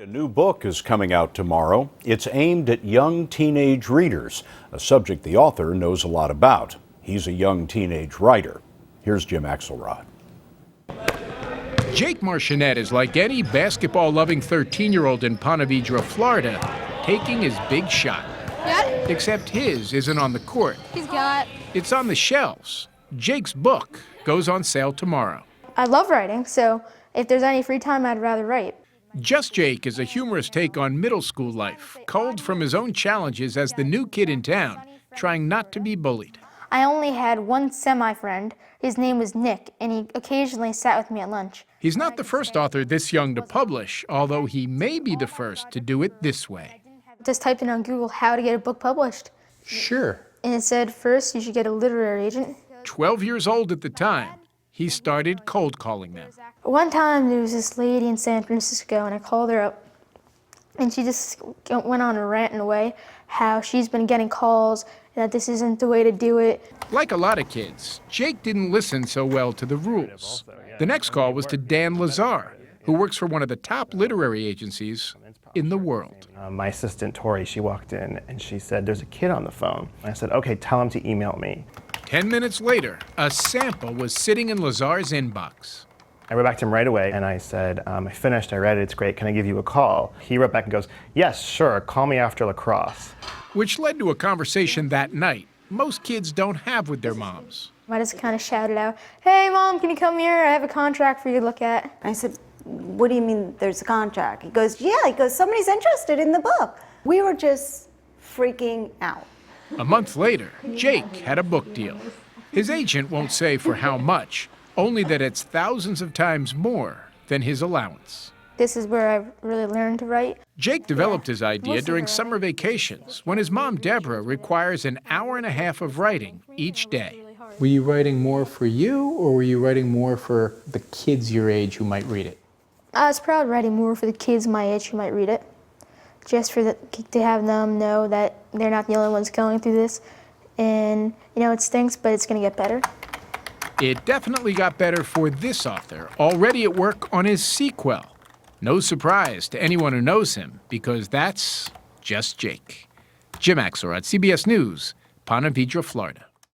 A new book is coming out tomorrow. It's aimed at young teenage readers, a subject the author knows a lot about. He's a young teenage writer. Here's Jim Axelrod. Jake Marcionette is like any basketball-loving 13-year-old in Ponte Vedra, Florida, taking his big shot. Got Except his isn't on the court. He's got. It's on the shelves. Jake's book goes on sale tomorrow. I love writing, so if there's any free time, I'd rather write. Just Jake is a humorous take on middle school life, culled from his own challenges as the new kid in town, trying not to be bullied. I only had one semi-friend. His name was Nick, and he occasionally sat with me at lunch. He's not the first author this young to publish, although he may be the first to do it this way. Just typed in on Google how to get a book published. Sure. And it said, first, you should get a literary agent. 12 years old at the time, he started cold calling them. One time, there was this lady in San Francisco, and I called her up, and she just went on a rant in a way, how she's been getting calls, and that this isn't the way to do it. Like a lot of kids, Jake didn't listen so well to the rules. The next call was to Dan Lazar, who works for one of the top literary agencies in the world. My assistant, Tori, she walked in and she said, "There's a kid on the phone." I said, "Okay, tell him to email me." 10 minutes later, a sample was sitting in Lazar's inbox. I wrote back to him right away and I said, "I finished, I read it, it's great, can I give you a call?" He wrote back and goes, "Yes, sure, call me after lacrosse." Which led to a conversation that night most kids don't have with their moms. I just kind of shouted out, "Hey, Mom, can you come here? I have a contract for you to look at." I said, "What do you mean there's a contract?" He goes, "Yeah," he goes, "somebody's interested in the book." We were just freaking out. A month later, Jake had a book deal. His agent won't say for how much, only that it's thousands of times more than his allowance. This is where I really learned to write. Jake developed his idea during summer vacations when his mom, Deborah, requires an hour and a half of writing each day. Were you writing more for you, or were you writing more for the kids your age who might read it? I was proud writing more for the kids my age who might read it, just to have them know that they're not the only ones going through this. And, it stinks, but it's going to get better. It definitely got better for this author, already at work on his sequel. No surprise to anyone who knows him, because that's just Jake. Jim Axelrod, CBS News, Ponte Vedra, Florida.